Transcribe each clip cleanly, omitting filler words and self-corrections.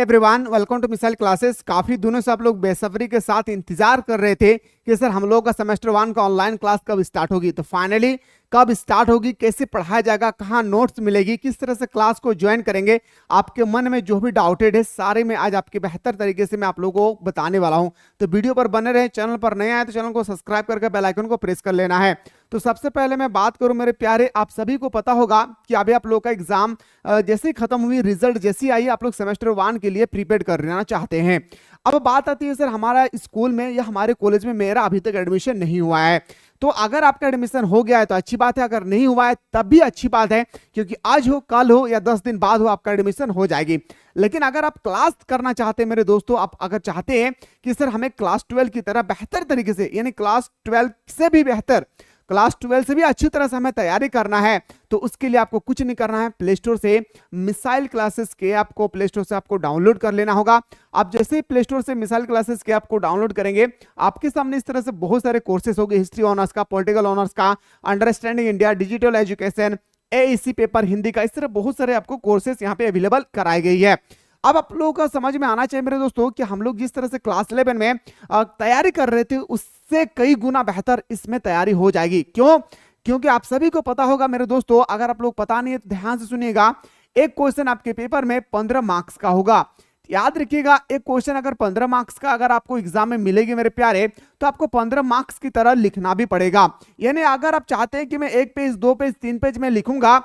Everyone, welcome to missile classes. काफी दिनों से आप लोग बेसब्री के साथ इंतजार कर रहे थे कि सर हम लोग का सेमेस्टर 1 का ऑनलाइन क्लास कब स्टार्ट होगी। तो फाइनली कब स्टार्ट होगी, कैसे पढ़ाया जाएगा, कहाँ नोट्स मिलेगी, किस तरह से क्लास को ज्वाइन करेंगे, आपके मन में जो भी डाउटेड है सारे में आज आपके बेहतर तरीके से मैं आप लोगों को बताने वाला हूं। तो वीडियो पर बने रहे। चैनल पर नए आए तो चैनल को सब्सक्राइब करके बेल आइकन को प्रेस कर लेना है। तो सबसे पहले मैं बात करूं मेरे प्यारे, आप सभी को पता होगा कि अभी आप लोग का एग्जाम जैसे ही खत्म हुई, रिजल्ट जैसी आई, आप लोग सेमेस्टर 1 के लिए प्रिपेयर कर लेना चाहते हैं। अब बात आती है सर हमारा स्कूल में या हमारे कॉलेज में मेरा अभी तक एडमिशन नहीं हुआ है। तो अगर आपका एडमिशन हो गया है तो अच्छी बात है, अगर नहीं हुआ है तब भी अच्छी बात है, क्योंकि आज हो, कल हो या 10 दिन बाद हो आपका एडमिशन हो जाएगी। लेकिन अगर आप क्लास करना चाहते हैं मेरे दोस्तों, आप अगर चाहते हैं कि सर हमें क्लास 12 की तरह बेहतर तरीके से, यानी क्लास 12 से भी बेहतर, क्लास 12 से भी अच्छी तरह से हमें तैयारी करना है, तो उसके लिए आपको कुछ नहीं करना है। प्ले स्टोर से मिसाइल क्लासेस के आपको प्ले स्टोर से आपको डाउनलोड कर लेना होगा। आप जैसे ही प्ले स्टोर से मिसाइल क्लासेस के आपको डाउनलोड करेंगे, आपके सामने इस तरह से बहुत सारे कोर्सेस होंगे, हिस्ट्री ऑनर्स का, पॉलिटिकल ऑनर्स का, understanding India, digital education, AEC paper Hindi का, इस तरह बहुत सारे आपको कोर्सेस यहाँ पे अवेलेबल कराई गई है। अब आप लोगों का समझ में आना चाहिए मेरे दोस्तों कि हम लोग जिस तरह से क्लास 11 में तैयारी कर रहे थे, उससे कई गुना बेहतर इसमें तैयारी हो जाएगी। क्यों? क्योंकि आप सभी को पता होगा मेरे दोस्तों, अगर आप लोग पता नहीं है तो ध्यान से सुनिएगा, एक क्वेश्चन आपके पेपर में 15 मार्क्स का होगा। याद रखिएगा, एक क्वेश्चन अगर 15 मार्क्स का अगर आपको एग्जाम में मिलेगी मेरे प्यारे, तो आपको 15 मार्क्स की तरह लिखना भी पड़ेगा। यानी अगर आप चाहते हैं कि मैं 1 पेज, 2 पेज, 3 पेज में लिखूंगा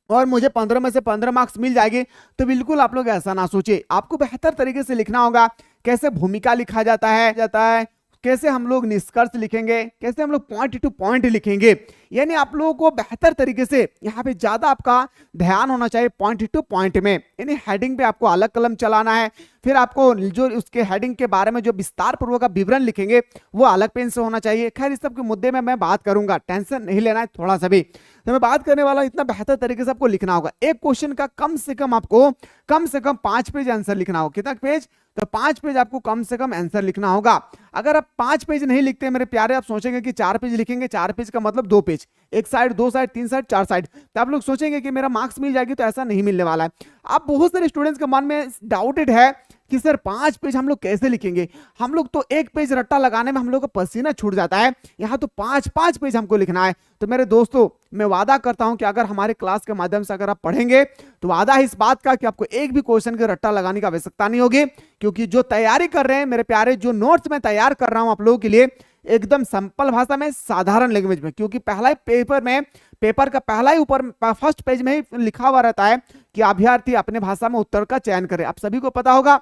और मुझे 15 में से 15 मार्क्स मिल जाएंगे, तो बिल्कुल आप लोग ऐसा ना सोचिए। आपको बेहतर तरीके से लिखना होगा। कैसे भूमिका लिखा जाता है, कैसे हम लोग निष्कर्ष लिखेंगे, कैसे हम लोग पॉइंट टू पॉइंट लिखेंगे, यानी आप लोगों को बेहतर तरीके से यहाँ पे ज्यादा आपका ध्यान होना चाहिए पॉइंट टू पॉइंट में। यानी हेडिंग पे आपको अलग कलम चलाना है, फिर आपको जो उसके हेडिंग के बारे में जो विस्तार पूर्वक विवरण लिखेंगे वो अलग पेन से होना चाहिए। खैर इस सब के मुद्दे में मैं बात करूंगा, टेंशन नहीं लेना है थोड़ा सा भी। तो मैं बात करने वाला इतना बेहतर तरीके से आपको लिखना होगा। एक क्वेश्चन का कम से कम आपको कम से कम 5 पेज आंसर लिखना होगा। कितना पेज? तो 5 पेज आपको कम से कम आंसर लिखना होगा। अगर आप 5 पेज नहीं लिखते मेरे प्यारे, आप सोचेंगे कि 4 पेज लिखेंगे, 4 पेज का मतलब 2 पेज, एक साइड, 2 साइड, 3 साइड, 4 साइड, तो आप लोग सोचेंगे कि मेरा मार्क्स मिल जाएगी, तो ऐसा नहीं मिलने वाला है। आप बहुत सारे स्टूडेंट्स के मन में डाउटेड है कि सर 5 पेज हम लोग कैसे लिखेंगे, हम लोग तो 1 पेज रट्टा लगाने में हम लोग का पसीना छूट जाता है, यहाँ तो 5 पेज हमको लिखना है। तो मेरे दोस्तों, मैं वादा करता हूं कि अगर हमारे क्लास के माध्यम से अगर आप पढ़ेंगे तो वादा है इस बात का कि आपको एक भी क्वेश्चन के रट्टा लगाने की आवश्यकता नहीं होगी। क्योंकि जो तैयारी कर रहे हैं मेरे प्यारे, जो नोट्स मैं तैयार कर रहा हूं आप लोगों के लिए, एकदम सिंपल भाषा में, साधारण लैंग्वेज में, क्योंकि पहला ही पेपर में, पेपर का पहला ही ऊपर फर्स्ट पेज में ही लिखा हुआ रहता है कि अभ्यर्थी अपने भाषा में उत्तर का चयन करे। आप सभी को पता होगा।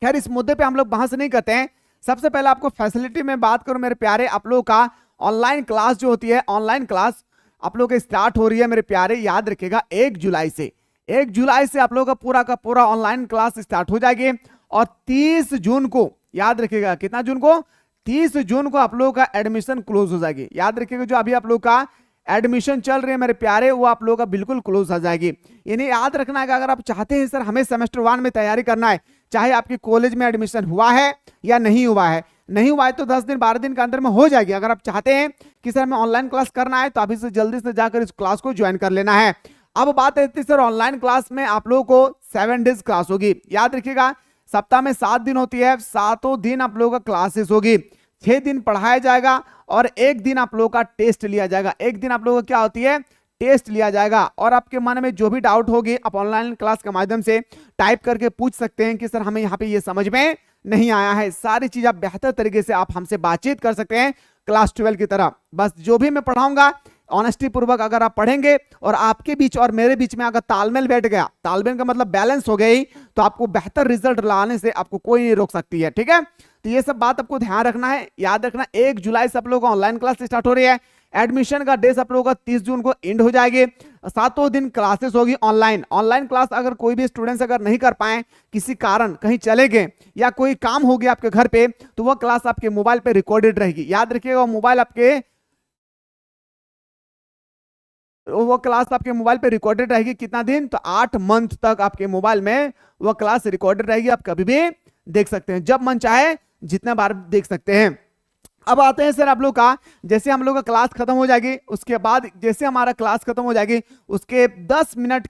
खैर इस मुद्दे पे हम लोग बहस नहीं करते हैं। सबसे पहले आपको फैसिलिटी में बात करूं मेरे प्यारे, आप लोगों का ऑनलाइन क्लास जो होती है, ऑनलाइन क्लास आप लोगों की स्टार्ट हो रही है मेरे प्यारे। याद रखिएगा 1 जुलाई से, 1 जुलाई से आप लोगों का पूरा ऑनलाइन क्लास स्टार्ट हो जाएगी। और 30 जून को, याद रखिएगा कितना जून को, 30 जून को आप लोगों का एडमिशन क्लोज हो जाएगी। याद रखिएगा जो अभी आप लोग का एडमिशन चल रही है मेरे प्यारे, वो आप लोगों का बिल्कुल क्लोज हो जाएगी। यानी याद रखना है कि अगर आप चाहते हैं सर हमें सेमेस्टर 1 में तैयारी करना है, चाहे आपके कॉलेज में एडमिशन हुआ है या नहीं हुआ है, नहीं हुआ है तो 10 दिन 12 दिन के अंदर में हो जाएगी। अगर आप चाहते हैं कि सर हमें ऑनलाइन क्लास करना है, तो अभी से जल्दी से जाकर इस क्लास को ज्वाइन कर लेना है। अब बात है सर ऑनलाइन क्लास में आप लोगों को 7 डेज क्लास होगी। याद रखिएगा सप्ताह में 7 दिन होती है, 7 दिन आप लोगों का क्लासेस होगी। 6 दिन पढ़ाया जाएगा और 1 दिन आप लोगों का टेस्ट लिया जाएगा। 1 दिन आप लोगों का क्या होती है, टेस्ट लिया जाएगा। और आपके मन में जो भी डाउट होगी आप ऑनलाइन क्लास के माध्यम से टाइप करके पूछ सकते हैं कि सर हमें यहाँ पे ये समझ में नहीं आया है। सारी चीज आप बेहतर तरीके से आप हमसे बातचीत कर सकते हैं क्लास 12 की तरह। बस जो भी मैं पढ़ाऊंगा ऑनेस्टी पूर्वक अगर आप पढ़ेंगे और आपके बीच और मेरे बीच में अगर तालमेल बैठ गया, तालमेल का मतलब बैलेंस हो गई, तो आपको बेहतर रिजल्ट लाने से आपको कोई नहीं रोक सकती है। ठीक है, तो ये सब बात आपको ध्यान रखना है। याद रखना 1 जुलाई से आप लोगों का ऑनलाइन क्लास स्टार्ट हो रही है। एडमिशन का डेट आप लोगों का 30 जून को एंड हो जाएगी। 7 दिन क्लासेस होगी ऑनलाइन। ऑनलाइन क्लास अगर कोई भी स्टूडेंट्स अगर नहीं कर पाए, किसी कारण कहीं चले गए या कोई काम हो गया आपके घर पे, तो वह क्लास आपके मोबाइल पे रिकॉर्डेड रहेगी। याद रखिएगा वो क्लास आपके मोबाइल पे रिकॉर्डेड रहेगी। कितना दिन? तो 8 मंथ तक आपके मोबाइल में वो क्लास रिकॉर्डेड रहेगी। आप कभी भी देख सकते हैं, जब मन चाहे जितना बार देख सकते हैं। अब आते हैं सर आप लोग का, जैसे हम लोग का क्लास खत्म हो जाएगी, उसके बाद जैसे हमारा क्लास खत्म हो जाएगी उसके 10 मिनट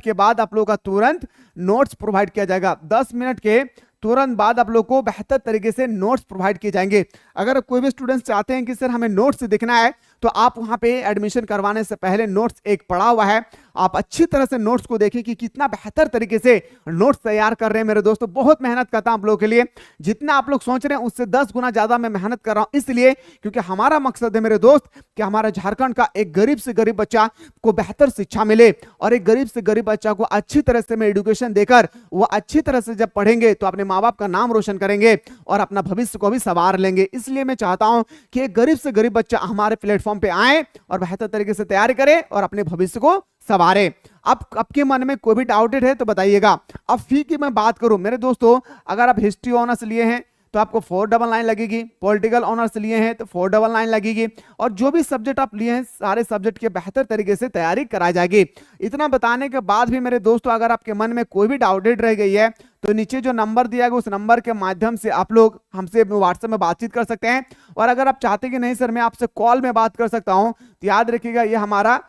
के बाद आप लोग का तुरंत नोट्स प्रोवाइड किया जाएगा। 10 मिनट के तुरंत बाद आप लोग को बेहतर तरीके से नोट्स प्रोवाइड किए जाएंगे। अगर कोई भी स्टूडेंट्स चाहते हैं कि सर हमें नोट्स देखना है, तो आप वहां पे एडमिशन करवाने से पहले नोट्स एक पड़ा हुआ है, आप अच्छी तरह से नोट्स को देखें कि कितना बेहतर तरीके से नोट्स तैयार कर रहे हैं मेरे दोस्तों। बहुत मेहनत करता हूं आप लोगों के लिए, जितना आप लोग सोच रहे हैं उससे 10 गुना ज्यादा मैं मेहनत कर रहा हूं, इसलिए क्योंकि हमारा मकसद है मेरे दोस्त कि हमारा झारखंड का एक गरीब से गरीब बच्चा को बेहतर शिक्षा मिले, और एक गरीब से गरीब बच्चा को अच्छी तरह से मैं एजुकेशन देकर वो अच्छी तरह से जब पढ़ेंगे तो अपने माँ बाप का नाम रोशन करेंगे और अपना भविष्य को भी संवार लेंगे। इसलिए मैं चाहता हूं कि एक गरीब से गरीब बच्चा हमारे प्लेटफॉर्म पे आए और बेहतर तरीके से तैयारी करे और अपने भविष्य को संवारे। अब आपके मन में कोई भी डाउटेड है तो बताइएगा। अब फी की मैं बात करूं मेरे दोस्तों, अगर आप हिस्ट्री ऑनर्स लिए हैं तो आपको 499 लगेगी, पॉलिटिकल ऑनर्स लिए हैं तो 499 लगेगी, और जो भी सब्जेक्ट आप लिए हैं सारे सब्जेक्ट के बेहतर तरीके से तैयारी कराई जाएगी। इतना बताने के बाद भी मेरे दोस्तों अगर आपके मन में कोई भी डाउटेड रह गई है तो नीचे जो नंबर दिया गया उस नंबर के माध्यम से आप लोग हमसे व्हाट्सएप में बातचीत कर सकते हैं। और अगर आप चाहते कि नहीं सर मैं आपसे कॉल में बात कर सकता हूं, तो याद रखिएगा ये हमारा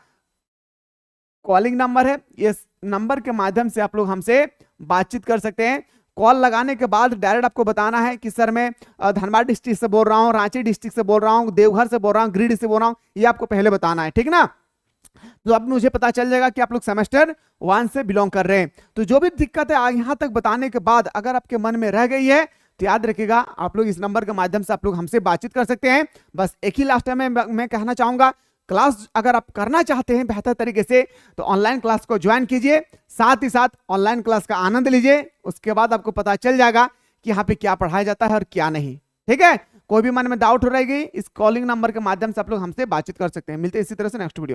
कॉलिंग नंबर है, ये नंबर के माध्यम से आप लोग हमसे बातचीत कर सकते हैं। कॉल लगाने के बाद डायरेक्ट आपको बताना है कि सर मैं धनबाद डिस्ट्रिक्ट से बोल रहा हूँ, रांची डिस्ट्रिक्ट से बोल रहा हूँ, देवघर से बोल रहा हूँ, गिरिडीह से बोल रहा हूँ, ये आपको पहले बताना है, ठीक ना। तो अब मुझे पता चल जाएगा कि आप लोग सेमेस्टर 1 से बिलोंग कर रहे हैं। तो जो भी दिक्कत है यहाँ तक बताने के बाद अगर आपके मन में रह गई है तो याद रखिएगा आप लोग इस नंबर के माध्यम से आप लोग हमसे बातचीत कर सकते हैं। बस एक ही लास्ट टाइम मैं कहना चाहूंगा, क्लास अगर आप करना चाहते हैं बेहतर तरीके से तो ऑनलाइन क्लास को ज्वाइन कीजिए, साथ ही साथ ऑनलाइन क्लास का आनंद लीजिए। उसके बाद आपको पता चल जाएगा कि यहाँ पे क्या पढ़ाया जाता है और क्या नहीं, ठीक है। कोई भी मन में डाउट हो रहेगी इस कॉलिंग नंबर के माध्यम से आप लोग हमसे बातचीत कर सकते हैं। मिलते हैं इसी तरह से नेक्स्ट वीडियो में।